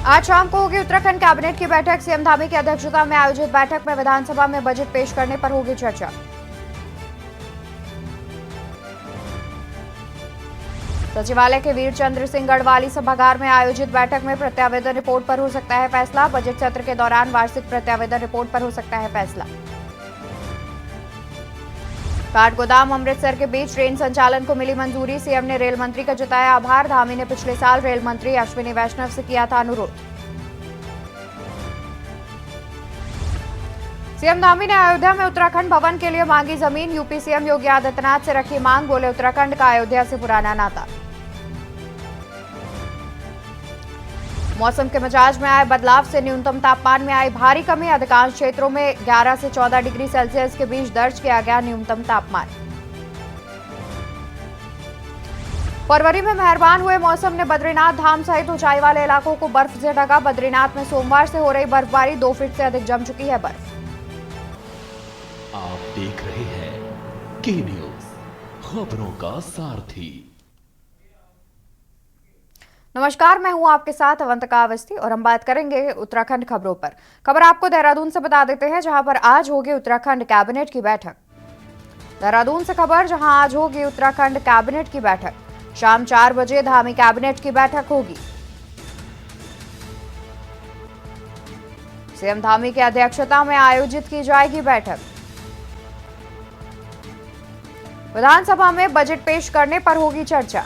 आज शाम को होगी उत्तराखंड कैबिनेट की बैठक। सीएम धामी की अध्यक्षता में आयोजित बैठक में विधानसभा में बजट पेश करने पर होगी चर्चा। सचिवालय के वीर चंद्र सिंह गढ़वाली सभागार में आयोजित बैठक में प्रत्यावेदन रिपोर्ट पर हो सकता है फैसला। बजट सत्र के दौरान वार्षिक प्रत्यावेदन रिपोर्ट पर हो सकता है फैसला। काठगोदाम अमृतसर के बीच ट्रेन संचालन को मिली मंजूरी। सीएम ने रेल मंत्री का जताया आभार। धामी ने पिछले साल रेल मंत्री अश्विनी वैष्णव से किया था अनुरोध। सीएम धामी ने अयोध्या में उत्तराखंड भवन के लिए मांगी जमीन। यूपी सीएम योगी आदित्यनाथ से रखी मांग। बोले उत्तराखंड का अयोध्या से पुराना नाता। मौसम के मिजाज में आए बदलाव से न्यूनतम तापमान में आई भारी कमी। अधिकांश क्षेत्रों में 11 से 14 डिग्री सेल्सियस के बीच दर्ज किया गया न्यूनतम तापमान। फरवरी में मेहरबान हुए मौसम ने बद्रीनाथ धाम सहित ऊंचाई वाले इलाकों को बर्फ से ढका। बद्रीनाथ में सोमवार से हो रही बर्फबारी 2 फीट से अधिक जम चुकी है बर्फ। आप देख रहे हैं के न्यूज, खबरों का सारथी। नमस्कार, मैं हूं आपके साथ अवंतिका अवस्थी और हम बात करेंगे उत्तराखंड खबरों पर। खबर आपको देहरादून से बता देते हैं, जहां पर आज होगी उत्तराखंड कैबिनेट की बैठक। देहरादून से खबर, जहां आज होगी उत्तराखंड कैबिनेट की बैठक। शाम 4 बजे धामी कैबिनेट की बैठक होगी। सीएम धामी की अध्यक्षता में आयोजित की जाएगी बैठक। विधानसभा में बजट पेश करने पर होगी चर्चा।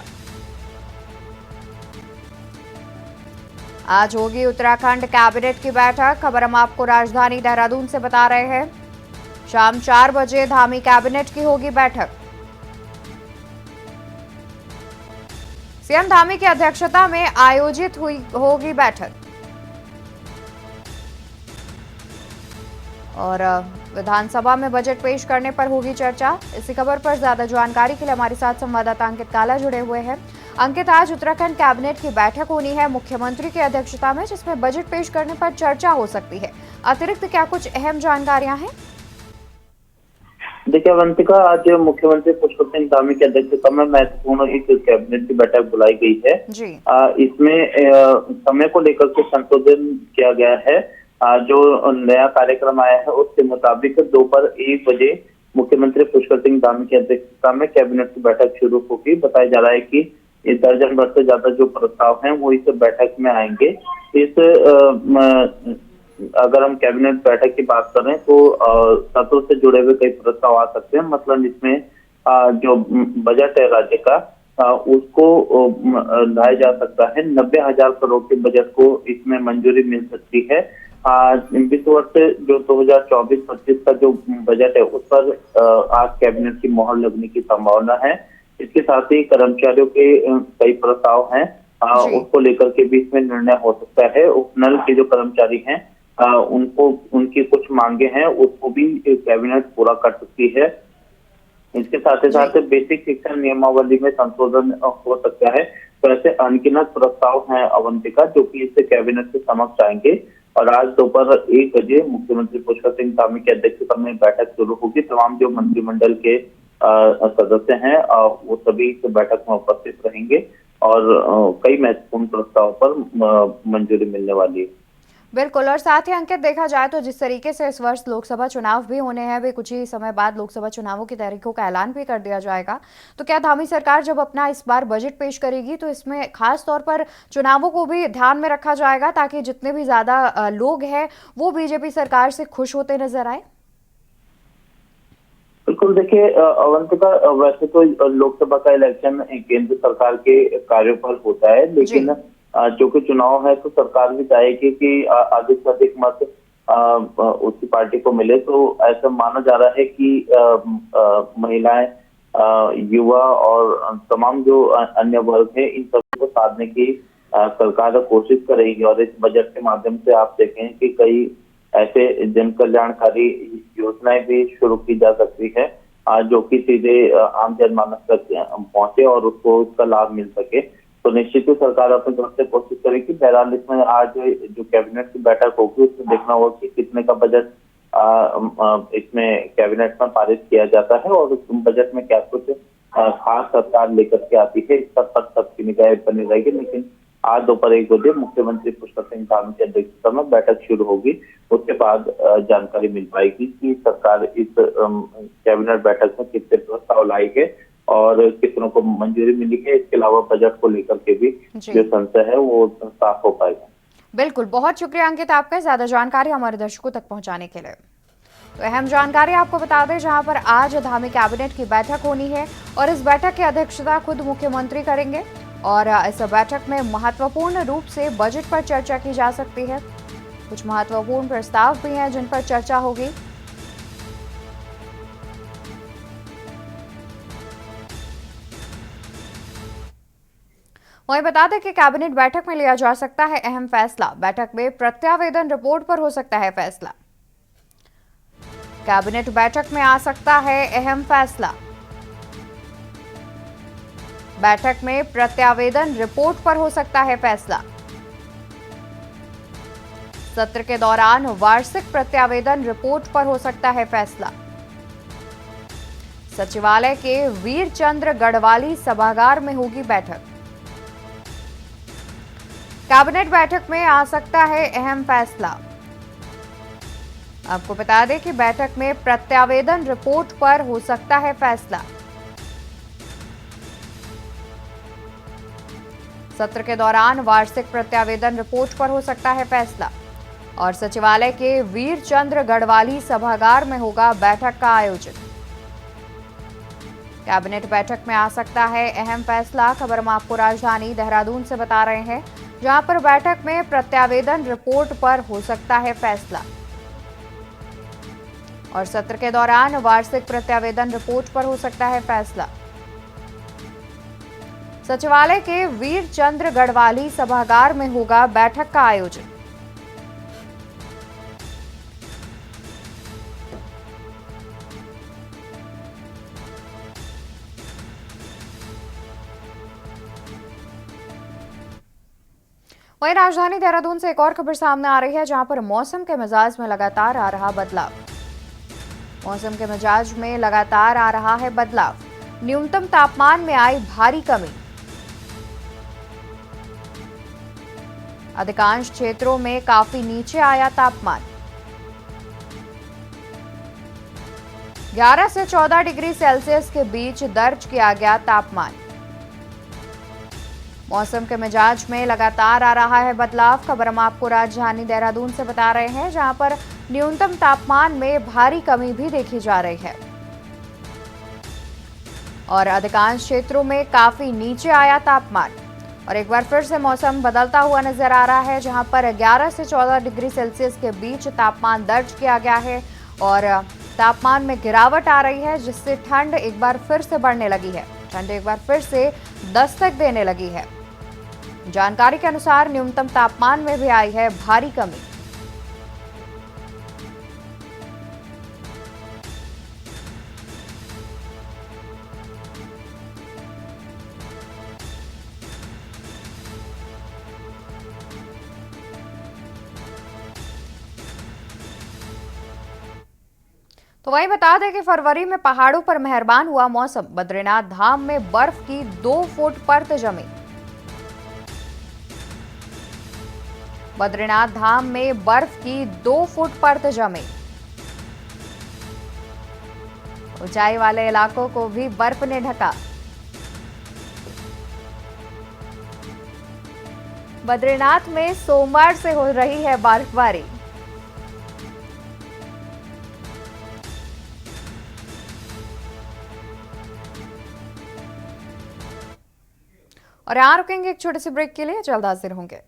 आज होगी उत्तराखंड कैबिनेट की बैठक। खबर हम आपको राजधानी देहरादून से बता रहे हैं। शाम 4 बजे धामी कैबिनेट की होगी बैठक। सीएम धामी की अध्यक्षता में आयोजित होगी बैठक। और विधानसभा में बजट पेश करने पर होगी चर्चा। इसी खबर पर ज्यादा जानकारी के लिए हमारे साथ संवाददाता अंकित काला जुड़े हुए हैं। अंकित, आज उत्तराखंड कैबिनेट की बैठक होनी है मुख्यमंत्री की अध्यक्षता में, जिसमें बजट पेश करने पर चर्चा हो सकती है। अतिरिक्त क्या कुछ अहम जानकारियां हैं? देखिए अवंतिका, आज मुख्यमंत्री पुष्कर सिंह धामी की अध्यक्षता में महत्वपूर्ण एक कैबिनेट की बैठक बुलाई गई है जी। इसमें समय को लेकर के संशोधन किया गया है। जो नया कार्यक्रम आया है उसके मुताबिक दोपहर 1 बजे मुख्यमंत्री पुष्कर सिंह धामी की अध्यक्षता में कैबिनेट की बैठक शुरू होगी। बताया जा रहा है कि इस दर्जन भर से ज्यादा जो प्रस्ताव हैं वो इस बैठक में आएंगे। इस अगर हम कैबिनेट बैठक की बात करें तो सत्रों से जुड़े हुए कई प्रस्ताव आ सकते हैं। मतलब इसमें जो बजट है राज्य का उसको लाया जा सकता है। 90,000 करोड़ के बजट को इसमें मंजूरी मिल सकती है। वित्त वर्ष जो 2024-25 का जो बजट है उस पर आज कैबिनेट की मोहर लगने की संभावना है। इसके साथ ही कर्मचारियों के कई प्रस्ताव हैं, उसको लेकर के भी इसमें निर्णय हो सकता है। उपनल के जो कर्मचारी हैं उनको उनकी कुछ मांगे हैं उसको भी कैबिनेट पूरा कर सकती है। इसके साथ ही साथ बेसिक शिक्षा नियमावली में संशोधन हो सकता है। तो ऐसे अनगिनत प्रस्ताव हैं अवंतिका, जो कि इससे कैबिनेट के समक्ष आएंगे। और आज दोपहर 1 बजे मुख्यमंत्री पुष्कर सिंह धामी की अध्यक्षता में बैठक शुरू होगी। तमाम जो मंत्रिमंडल के सदस्य हैं वो सभी इस बैठक में उपस्थित रहेंगे और कई महत्वपूर्ण प्रस्ताव पर मंजूरी मिलने वाली है। बिल्कुल। और साथ ही अंकित, देखा जाए तो जिस तरीके से इस वर्ष लोकसभा चुनाव भी होने हैं, वे कुछ ही समय बाद लोकसभा चुनावों की तारीखों का ऐलान भी कर दिया जाएगा। तो क्या धामी सरकार जब अपना इस बार बजट पेश करेगी तो इसमें खास तौर पर चुनावों को भी ध्यान में रखा जाएगा, ताकि जितने भी ज्यादा लोग हैं वो बीजेपी सरकार से खुश होते नजर आए? बिल्कुल। देखिए अवंतिका, वैसे तो लोकसभा का इलेक्शन केंद्र सरकार के कार्यों पर होता है, लेकिन जो कि चुनाव है तो सरकार भी चाहेगी कि अधिक से अधिक मत उसकी पार्टी को मिले। तो ऐसा माना जा रहा है कि महिलाएं, युवा और तमाम जो अन्य वर्ग है इन सभी को साधने की सरकार कोशिश करेगी। और इस बजट के माध्यम से आप देखें कि कई ऐसे जन कल्याणकारी योजनाएं भी शुरू की जा सकती है जो कि सीधे आम जनमानस तक पहुंचे और उसको उसका लाभ मिल सके। तो निश्चित ही सरकार अपनी तरफ से कोशिश करेगी। बहरहाल इसमें आज जो कैबिनेट की बैठक होगी उसमें देखना होगा कि कितने का बजट इसमें कैबिनेट में पारित किया जाता है और उस बजट में क्या कुछ खास सरकार लेकर के आती है। इस पर सबकी निगाहें बनी रहेगी। लेकिन आज दोपहर 1 बजे मुख्यमंत्री पुष्कर सिंह धामी की अध्यक्षता में बैठक शुरू होगी। उसके बाद जानकारी मिल पाएगी कि सरकार इस कैबिनेट बैठक में कितने प्रस्ताव लाई है और कितनों को मंजूरी मिली है। इसके अलावा बजट को लेकर के भी जो संशय है वो साफ हो पाएगा। बिल्कुल, बहुत शुक्रिया अंकित आपका ज्यादा जानकारी हमारे दर्शकों तक पहुंचाने के लिए। तो अहम जानकारी आपको बता दें, जहां पर आज धामी कैबिनेट की बैठक होनी है और इस बैठक की अध्यक्षता खुद मुख्यमंत्री करेंगे और इस बैठक में महत्वपूर्ण रूप से बजट पर चर्चा की जा सकती है। कुछ महत्वपूर्ण प्रस्ताव भी हैं जिन पर चर्चा होगी। वहीं बता दें कि कैबिनेट बैठक में लिया जा सकता है अहम फैसला। बैठक में प्रत्यावेदन रिपोर्ट पर हो सकता है फैसला। कैबिनेट बैठक में आ सकता है अहम फैसला। बैठक में प्रत्यावेदन रिपोर्ट पर हो सकता है फैसला। सत्र के दौरान वार्षिक प्रत्यावेदन रिपोर्ट पर हो सकता है फैसला। सचिवालय के वीरचंद्र गढ़वाली सभागार में होगी बैठक। कैबिनेट बैठक में आ सकता है अहम फैसला। आपको बता दें कि बैठक में प्रत्यावेदन रिपोर्ट पर हो सकता है फैसला। सत्र के दौरान वार्षिक प्रत्यावेदन रिपोर्ट पर हो सकता है फैसला और सचिवालय के वीरचंद्र गढ़वाली सभागार में होगा बैठक का आयोजन। कैबिनेट बैठक में आ सकता है अहम फैसला। खबर हम आपको राजधानी देहरादून से बता रहे हैं, जहां पर बैठक में प्रत्यावेदन रिपोर्ट पर हो सकता है फैसला और सत्र के दौरान वार्षिक प्रत्यावेदन रिपोर्ट पर हो सकता है फैसला। सचिवालय के वीरचंद्र गढ़वाली सभागार में होगा बैठक का आयोजन। वहीं राजधानी देहरादून से एक और खबर सामने आ रही है, जहां पर मौसम के मिजाज में लगातार आ रहा बदलाव। मौसम के मिजाज में लगातार आ रहा है बदलाव। न्यूनतम तापमान में आई भारी कमी। अधिकांश क्षेत्रों में काफी नीचे आया तापमान। 11 से 14 डिग्री सेल्सियस के बीच दर्ज किया गया तापमान। मौसम के मिजाज में लगातार आ रहा है बदलाव। खबर हम आपको राजधानी देहरादून से बता रहे हैं, जहां पर न्यूनतम तापमान में भारी कमी भी देखी जा रही है और अधिकांश क्षेत्रों में काफी नीचे आया तापमान। और एक बार फिर से मौसम बदलता हुआ नजर आ रहा है, जहां पर 11 से 14 डिग्री सेल्सियस के बीच तापमान दर्ज किया गया है और तापमान में गिरावट आ रही है, जिससे ठंड एक बार फिर से बढ़ने लगी है। ठंड एक बार फिर से दस्तक देने लगी है। जानकारी के अनुसार न्यूनतम तापमान में भी आई है भारी कमी। तो वही बता दें कि फरवरी में पहाड़ों पर मेहरबान हुआ मौसम। बद्रीनाथ धाम में बर्फ की 2 फुट परत जमी। बद्रीनाथ धाम में बर्फ की 2 फुट परत जमी। ऊंचाई वाले इलाकों को भी बर्फ ने ढका। बद्रीनाथ में सोमवार से हो रही है बर्फबारी। और यहां रुकेंगे एक छोटे से ब्रेक के लिए, जल्द हाजिर होंगे।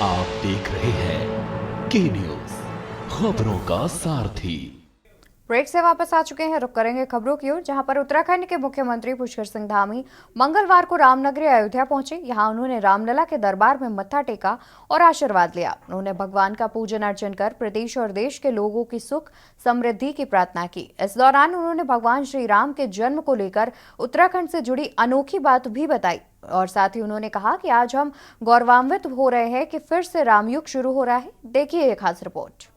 आप देख रहे हैं के न्यूज, खबरों का सारथी। ब्रेक से वापस आ चुके हैं। रुक करेंगे खबरों की ओर, जहां पर उत्तराखंड के मुख्यमंत्री पुष्कर सिंह धामी मंगलवार को रामनगरी अयोध्या पहुंचे। यहां उन्होंने रामलला के दरबार में मत्था टेका और आशीर्वाद लिया। उन्होंने भगवान का पूजन अर्चन कर प्रदेश और देश के लोगों की सुख समृद्धि की प्रार्थना की। इस दौरान उन्होंने भगवान श्री राम के जन्म को लेकर उत्तराखंड से जुड़ी अनोखी बात भी बताई और साथ ही उन्होंने कहा कि आज हम गौरवान्वित हो रहे हैं कि फिर से रामयुग शुरू हो रहा है। देखिए एक खास रिपोर्ट।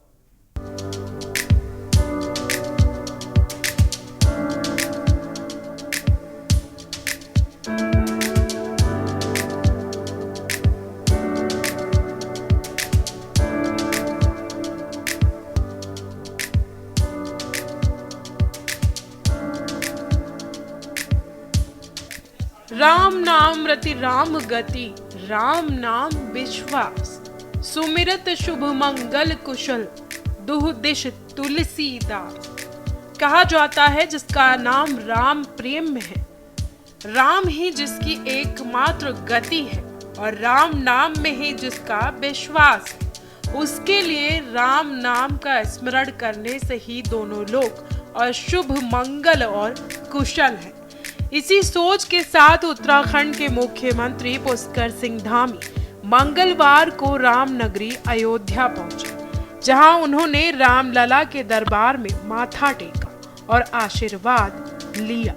स्मृति राम गति, राम नाम विश्वास, सुमिरत शुभ मंगल कुशल, दुह दिश तुलसीदास। कहा जाता है जिसका नाम राम प्रेम में है, राम ही जिसकी एकमात्र गति है और राम नाम में ही जिसका विश्वास है, उसके लिए राम नाम का स्मरण करने से ही दोनों लोग और शुभ मंगल और कुशल है। इसी सोच के साथ उत्तराखंड के मुख्यमंत्री पुष्कर सिंह धामी मंगलवार को राम नगरी अयोध्या पहुंचे, जहां उन्होंने रामलला के दरबार में माथा टेका और आशीर्वाद लिया।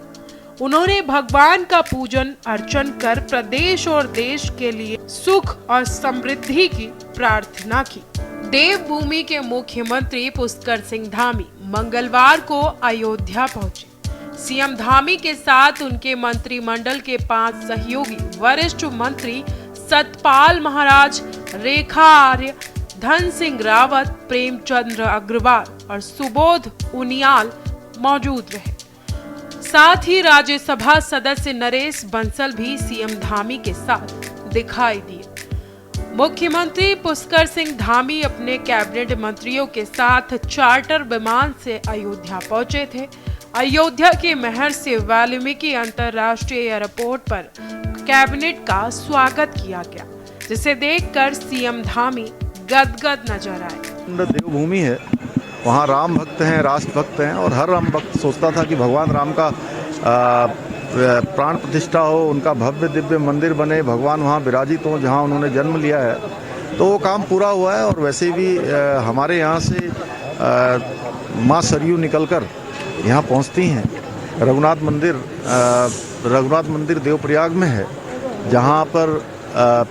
उन्होंने भगवान का पूजन अर्चन कर प्रदेश और देश के लिए सुख और समृद्धि की प्रार्थना की। देवभूमि के मुख्यमंत्री पुष्कर सिंह धामी मंगलवार को अयोध्या पहुंचे। सीएम धामी के साथ उनके मंत्रिमंडल के 5 सहयोगी वरिष्ठ मंत्री सतपाल महाराज, रेखा आर्य, धन सिंह रावत, प्रेमचंद्र अग्रवाल और सुबोध उनियाल मौजूद रहे। साथ ही राज्यसभा सदस्य नरेश बंसल भी सीएम धामी के साथ दिखाई दिए। मुख्यमंत्री पुष्कर सिंह धामी अपने कैबिनेट मंत्रियों के साथ चार्टर विमान से अयोध्या पहुंचे थे। अयोध्या के महर्षि वाल्मीकि अंतर्राष्ट्रीय एयरपोर्ट पर कैबिनेट का स्वागत किया गया, जिसे देखकर सीएम धामी गदगद नजर आए। देवभूमि है, वहाँ राम भक्त हैं, राष्ट्र भक्त हैं और हर राम भक्त सोचता था कि भगवान राम का प्राण प्रतिष्ठा हो, उनका भव्य दिव्य मंदिर बने, भगवान वहाँ विराजित हो जहाँ उन्होंने जन्म लिया है। तो वो काम पूरा हुआ है और वैसे भी हमारे यहाँ से माँ सरयू निकलकर यहाँ पहुँचती हैं। रघुनाथ मंदिर देवप्रयाग में है, जहाँ पर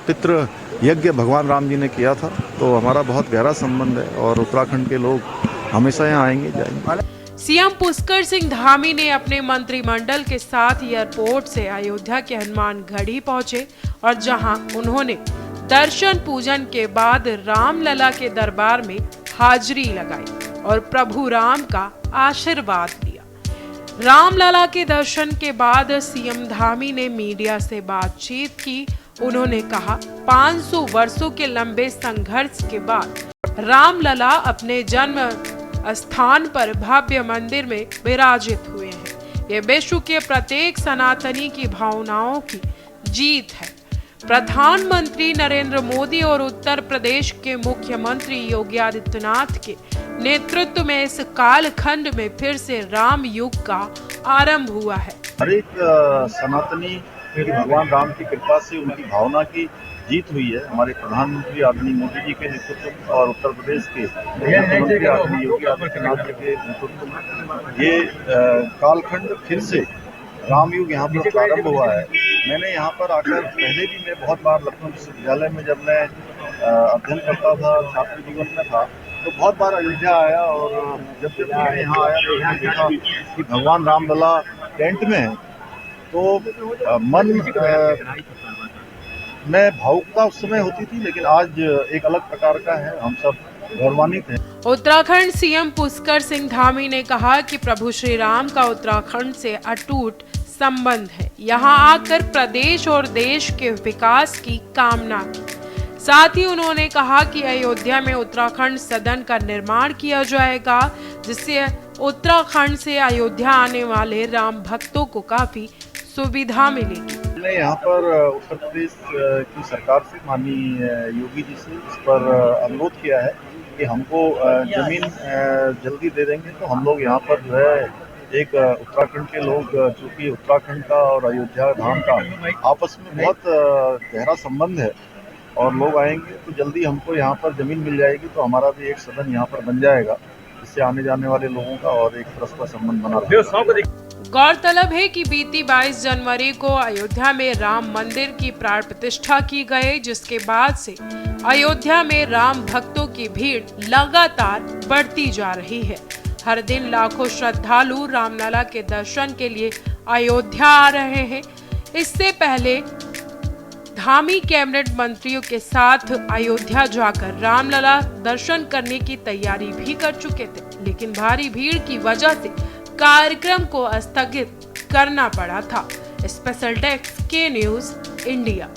पितृ यज्ञ भगवान राम जी ने किया था। तो हमारा बहुत गहरा संबंध है और उत्तराखंड के लोग हमेशा यहाँ आएंगे जाएंगे। सीएम पुष्कर सिंह धामी ने अपने मंत्रिमंडल के साथ एयरपोर्ट से अयोध्या के हनुमान गढ़ी पहुंचे और जहां उन्होंने दर्शन पूजन के बाद रामलला के दरबार में हाजिरी लगाई और प्रभु राम का आशीर्वाद लिया। रामलला के दर्शन के बाद सीएम धामी ने मीडिया से बातचीत की। उन्होंने कहा, 500 वर्षों के लंबे संघर्ष के बाद रामलला अपने जन्म स्थान पर भव्य मंदिर में विराजित हुए हैं। ये विश्व के प्रत्येक सनातनी की भावनाओं की जीत है। प्रधानमंत्री नरेंद्र मोदी और उत्तर प्रदेश के मुख्यमंत्री योगी आदित्यनाथ के नेतृत्व में इस कालखंड में फिर से राम युग का आरंभ हुआ है। हर एक सनातनी की भगवान राम की कृपा से उनकी भावना की जीत हुई है। हमारे प्रधानमंत्री आदरणीय मोदी जी के नेतृत्व और उत्तर प्रदेश के मुख्यमंत्री आदरणीय योगी आदित्यनाथ जी के नेतृत्व में ये कालखंड फिर से रामयुग यहाँ पर प्रारंभ हुआ है। मैंने यहाँ पर आकर पहले भी मैं बहुत बार लखनऊ विश्वविद्यालय में जब मैं अध्ययन करता था, छात्र जीवन में था, तो बहुत बार अयोध्या आया और जब मैं यहाँ आया तो मैंने देखा कि भगवान रामलला टेंट में है, तो मन में भावुकता उस समय होती थी, लेकिन आज एक अलग प्रकार का है। हम सब गौरवान्वित हैं। उत्तराखंड सीएम पुष्कर सिंह धामी ने कहा कि प्रभु श्री राम का उत्तराखंड से अटूट संबंध है। यहाँ आकर प्रदेश और देश के विकास की कामना की। साथ ही उन्होंने कहा कि अयोध्या में उत्तराखंड सदन का निर्माण किया जाएगा, जिससे उत्तराखंड से अयोध्या आने वाले राम भक्तों को काफी सुविधा मिलेगी। मैंने यहाँ पर उत्तर प्रदेश की सरकार से, माननीय योगी जी से इस पर अनुरोध किया है कि हमको जमीन जल्दी दे देंगे तो हम लोग यहाँ पर जो है एक उत्तराखंड के लोग, चूँकि उत्तराखंड का और अयोध्या धाम का आपस में बहुत गहरा संबंध है और लोग आएंगे तो जल्दी हमको यहाँ पर जमीन मिल जाएगी, तो हमारा भी एक सदन यहाँ पर बन जाएगा, इससे आने जाने वाले लोगों का और एक परस्पर संबंध बना रहेगा। गौरतलब है कि बीती 22 जनवरी को अयोध्या में राम मंदिर की प्राण प्रतिष्ठा की गई, जिसके बाद से अयोध्या में राम भक्तों की भीड़ लगातार बढ़ती जा रही है। हर दिन लाखों श्रद्धालु रामलला के दर्शन के लिए अयोध्या आ रहे हैं। इससे पहले धामी कैबिनेट मंत्रियों के साथ अयोध्या जाकर रामलला दर्शन करने की तैयारी भी कर चुके थे, लेकिन भारी भीड़ की वजह से कार्यक्रम को स्थगित करना पड़ा था। स्पेशल डेस्क के न्यूज इंडिया।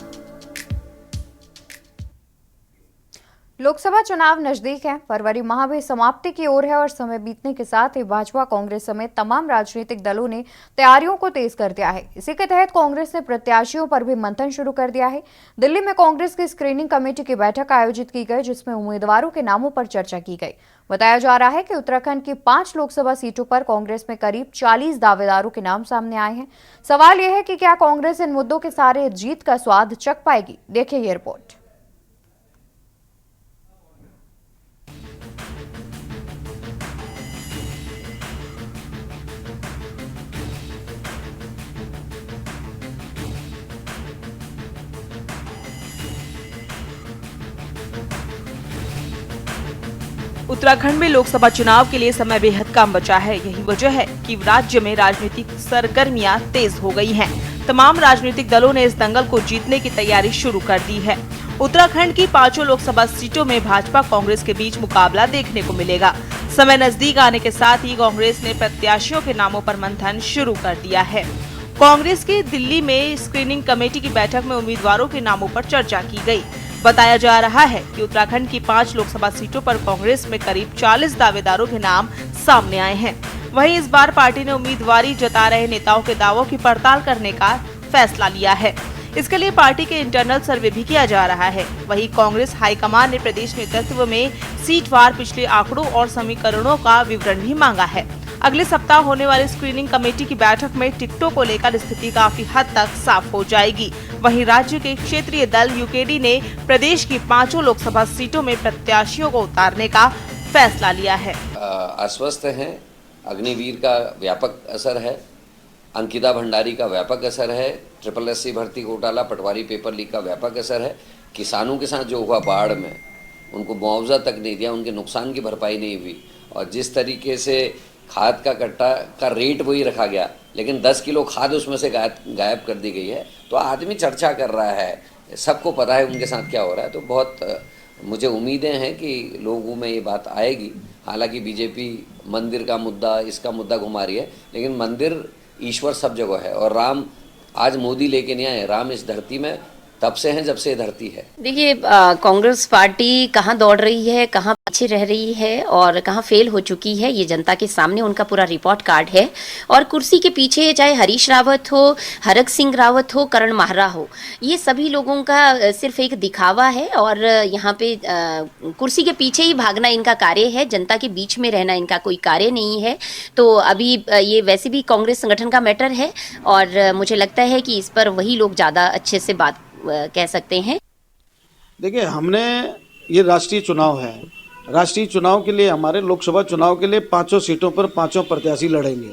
लोकसभा चुनाव नजदीक है, फरवरी माह भी समाप्ति की ओर है और समय बीतने के साथ ही भाजपा, कांग्रेस समेत तमाम राजनीतिक दलों ने तैयारियों को तेज कर दिया है। इसी के तहत कांग्रेस ने प्रत्याशियों पर भी मंथन शुरू कर दिया है। दिल्ली में कांग्रेस की स्क्रीनिंग कमेटी की बैठक आयोजित की गई, जिसमें उम्मीदवारों के नामों पर चर्चा की गई। बताया जा रहा है कि उत्तराखंड की 5 लोकसभा सीटों पर कांग्रेस में करीब 40 दावेदारों के नाम सामने आए हैं। सवाल यह है कि क्या कांग्रेस इन मुद्दों के सारे जीत का स्वाद चख पाएगी? देखिए ये रिपोर्ट। उत्तराखंड में लोकसभा चुनाव के लिए समय बेहद कम बचा है। यही वजह है कि राज्य में राजनीतिक सरगर्मियां तेज हो गई हैं। तमाम राजनीतिक दलों ने इस दंगल को जीतने की तैयारी शुरू कर दी है। उत्तराखंड की 5 लोकसभा सीटों में भाजपा कांग्रेस के बीच मुकाबला देखने को मिलेगा। समय नजदीक आने के साथ ही कांग्रेस ने प्रत्याशियों के नामों पर मंथन शुरू कर दिया है। कांग्रेस की दिल्ली में स्क्रीनिंग कमेटी की बैठक में उम्मीदवारों के नामों पर चर्चा की गई। बताया जा रहा है कि उत्तराखंड की 5 लोकसभा सीटों पर कांग्रेस में करीब 40 दावेदारों के नाम सामने आए हैं। वहीं इस बार पार्टी ने उम्मीदवारी जता रहे नेताओं के दावों की पड़ताल करने का फैसला लिया है। इसके लिए पार्टी के इंटरनल सर्वे भी किया जा रहा है। वहीं कांग्रेस हाईकमान ने प्रदेश नेतृत्व में सीटवार पिछले आंकड़ों और समीकरणों का विवरण भी मांगा है। अगले सप्ताह होने वाली स्क्रीनिंग कमेटी की बैठक में टिकटों को लेकर स्थिति काफी हद तक साफ हो जाएगी। वहीं राज्य के क्षेत्रीय दल यूकेडी ने प्रदेश की 5 लोकसभा सीटों में प्रत्याशियों को उतारने का फैसला लिया है। आश्वस्त हैं, अग्निवीर का व्यापक असर है, अंकिता भंडारी का व्यापक असर है, SSSC भर्ती घोटाला, पटवारी पेपर लीक का व्यापक असर है। किसानों के साथ जो हुआ बाढ़ में, उनको मुआवजा तक नहीं दिया, उनके नुकसान की भरपाई नहीं हुई, और जिस तरीके से खाद का कट्टा का रेट वही रखा गया, लेकिन 10 किलो खाद उसमें से गायब कर दी गई है। तो आदमी चर्चा कर रहा है, सबको पता है उनके साथ क्या हो रहा है। तो बहुत मुझे उम्मीदें हैं कि लोगों में ये बात आएगी। हालांकि बीजेपी मंदिर का मुद्दा, इसका मुद्दा घुमा रही है, लेकिन मंदिर ईश्वर सब जगह है, और राम आज मोदी लेके नहीं आए, राम इस धरती में तब से हैं जब से धरती है। देखिए, कांग्रेस पार्टी कहाँ दौड़ रही है, कहाँ पीछे रह रही है और कहाँ फेल हो चुकी है, ये जनता के सामने उनका पूरा रिपोर्ट कार्ड है। और कुर्सी के पीछे चाहे हरीश रावत हो, हरक सिंह रावत हो, करण माहरा हो, ये सभी लोगों का सिर्फ एक दिखावा है। और यहाँ पे कुर्सी के पीछे ही भागना इनका कार्य है, जनता के बीच में रहना इनका कोई कार्य नहीं है। तो अभी ये वैसे भी कांग्रेस संगठन का मैटर है, और मुझे लगता है कि इस पर वही लोग ज़्यादा अच्छे से बात कह सकते हैं। देखिए, हमने ये राष्ट्रीय चुनाव है, राष्ट्रीय चुनाव के लिए हमारे लोकसभा चुनाव के लिए 5 सीटों पर 5 प्रत्याशी लड़ेंगे।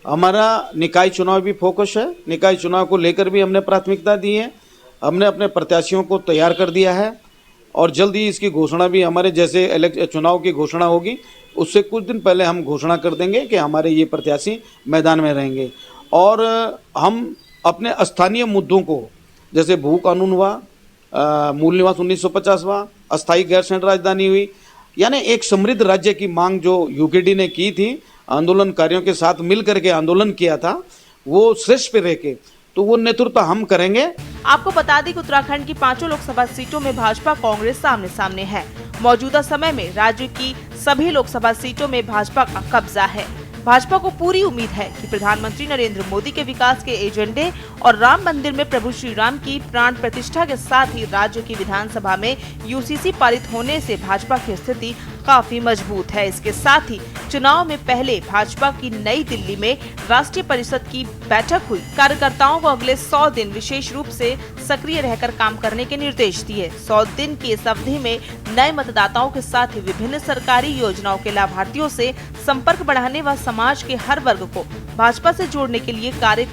हमारा निकाय चुनाव भी फोकस है, निकाय चुनाव को लेकर भी हमने प्राथमिकता दी है। हमने अपने प्रत्याशियों को तैयार कर दिया है और जल्द ही इसकी घोषणा भी, हमारे जैसे चुनाव की घोषणा होगी उससे कुछ दिन पहले हम घोषणा कर देंगे कि हमारे ये प्रत्याशी मैदान में रहेंगे। और हम अपने स्थानीय मुद्दों को, जैसे भू कानून हुआ, मूल निवास 1950 हुआ, अस्थायी गैर सैन्य राजधानी हुई, यानी एक समृद्ध राज्य की मांग जो यूकेडी ने की थी, आंदोलनकारियों के साथ मिलकर के आंदोलन किया था, वो श्रेष्ठ पे रह के, तो वो नेतृत्व हम करेंगे। आपको बता दें कि उत्तराखंड की 5 लोकसभा सीटों में भाजपा कांग्रेस सामने सामने है। मौजूदा समय में राज्य की सभी लोकसभा सीटों में भाजपा का कब्जा है। भाजपा को पूरी उम्मीद है कि प्रधानमंत्री नरेंद्र मोदी के विकास के एजेंडे और राम मंदिर में प्रभु श्री राम की प्राण प्रतिष्ठा के साथ ही राज्य की विधानसभा में यूसीसी पारित होने से भाजपा की स्थिति काफी मजबूत है। इसके साथ ही चुनाव में पहले भाजपा की नई दिल्ली में राष्ट्रीय परिषद की बैठक हुई। कार्यकर्ताओं को अगले 100 दिन विशेष रूप से सक्रिय रहकर काम करने के निर्देश दिए। 100 दिन की इस अवधि में नए मतदाताओं के साथ ही विभिन्न सरकारी योजनाओं के लाभार्थियों से संपर्क बढ़ाने व समाज के हर वर्ग को भाजपा से जोड़ने के लिए कार्य,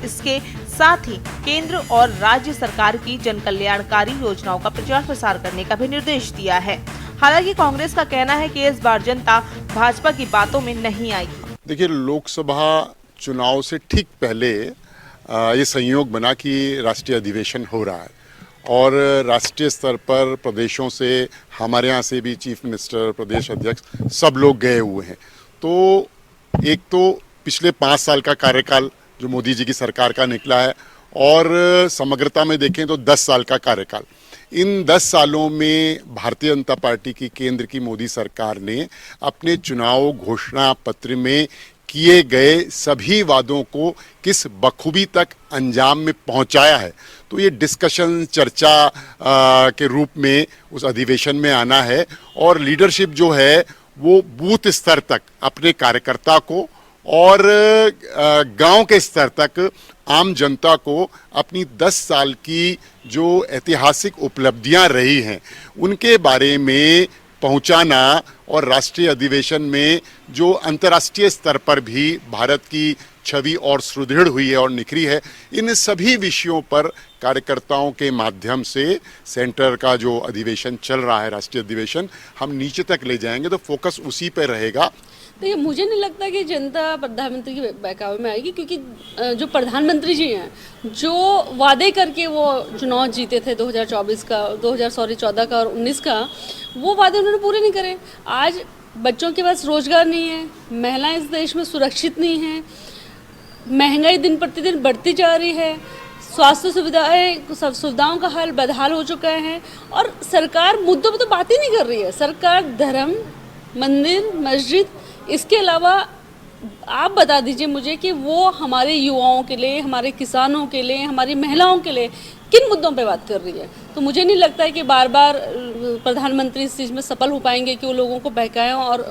इसके साथ ही केंद्र और राज्य सरकार की जन कल्याणकारी योजनाओं का प्रचार प्रसार करने का भी निर्देश दिया है। हालांकि कांग्रेस का कहना है कि इस बार जनता भाजपा की बातों में नहीं आएगी। देखिए, लोकसभा चुनाव से ठीक पहले ये संयोग बना कि राष्ट्रीय अधिवेशन हो रहा है और राष्ट्रीय स्तर पर प्रदेशों से, हमारे यहाँ से भी चीफ मिनिस्टर, प्रदेश अध्यक्ष सब लोग गए हुए हैं। तो एक तो पिछले 5 साल का कार्यकाल जो मोदी जी की सरकार का निकला है, और समग्रता में देखें तो 10 साल का कार्यकाल। इन 10 सालों में भारतीय जनता पार्टी की केंद्र की मोदी सरकार ने अपने चुनाव घोषणा पत्र में किए गए सभी वादों को किस बखूबी तक अंजाम में पहुंचाया है, तो ये डिस्कशन चर्चा के रूप में उस अधिवेशन में आना है। और लीडरशिप जो है वो बूथ स्तर तक अपने कार्यकर्ता को और गांव के स्तर तक आम जनता को अपनी 10 साल की जो ऐतिहासिक उपलब्धियां रही हैं उनके बारे में पहुंचाना, और राष्ट्रीय अधिवेशन में जो अंतर्राष्ट्रीय स्तर पर भी भारत की छवि और सुदृढ़ हुई है और निखरी है, इन सभी विषयों पर कार्यकर्ताओं के माध्यम से सेंटर का जो अधिवेशन चल रहा है, राष्ट्रीय अधिवेशन, हम नीचे तक ले जाएंगे। तो फोकस उसी पर रहेगा। देखिए, मुझे नहीं लगता कि जनता प्रधानमंत्री के बहकावे में आएगी, क्योंकि जो प्रधानमंत्री जी हैं, जो वादे करके वो चुनाव जीते थे 2024 का, 2014 का और 19 का, वो वादे उन्होंने पूरे नहीं करे। आज बच्चों के पास रोजगार नहीं है, महिलाएं इस देश में सुरक्षित नहीं हैं, महंगाई दिन प्रतिदिन बढ़ती जा रही है, स्वास्थ्य सुविधाओं का हाल बदहाल हो चुका है, और सरकार मुद्दों पर तो बात ही नहीं कर रही है। सरकार धर्म, मंदिर, मस्जिद, इसके अलावा आप बता दीजिए मुझे कि वो हमारे युवाओं के लिए, हमारे किसानों के लिए, हमारी महिलाओं के लिए किन मुद्दों पे बात कर रही है। तो मुझे नहीं लगता है कि बार बार प्रधानमंत्री इस चीज़ में सफल हो पाएंगे कि वो लोगों को बहकाएं और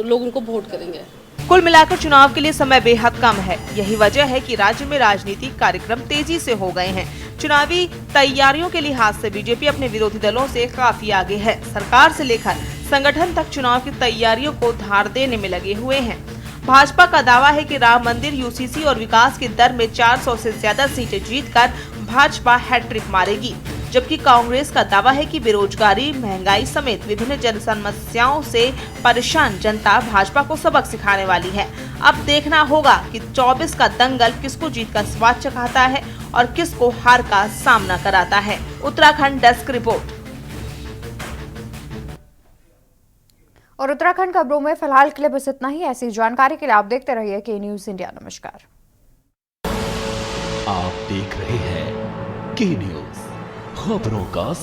लोग उनको वोट करेंगे। कुल मिलाकर चुनाव के लिए समय बेहद कम है। यही वजह है कि राज्य में राजनीतिक कार्यक्रम तेजी से हो गए हैं। चुनावी तैयारियों के लिहाज से बीजेपी अपने विरोधी दलों से काफी आगे है। सरकार से लेकर संगठन तक चुनाव की तैयारियों को धार देने में लगे हुए हैं। भाजपा का दावा है कि राम मंदिर, यूसीसी और विकास की दर में 400 से ज्यादा सीटें जीतकर भाजपा हैट्रिक मारेगी, जबकि कांग्रेस का दावा है कि बेरोजगारी, महंगाई समेत विभिन्न जन समस्याओं से परेशान जनता भाजपा को सबक सिखाने वाली है। अब देखना होगा कि 24 का दंगल किसको जीत का स्वाद चखाता है और किसको हार का सामना कराता है। Uttarakhand desk report. और उत्तराखंड खबरों में फिलहाल के लिए बस इतना ही। ऐसी जानकारी के लिए आप देखते रहिए के न्यूज़ इंडिया। नमस्कार। आप देख रहे हैं के न्यूज़, खबरों का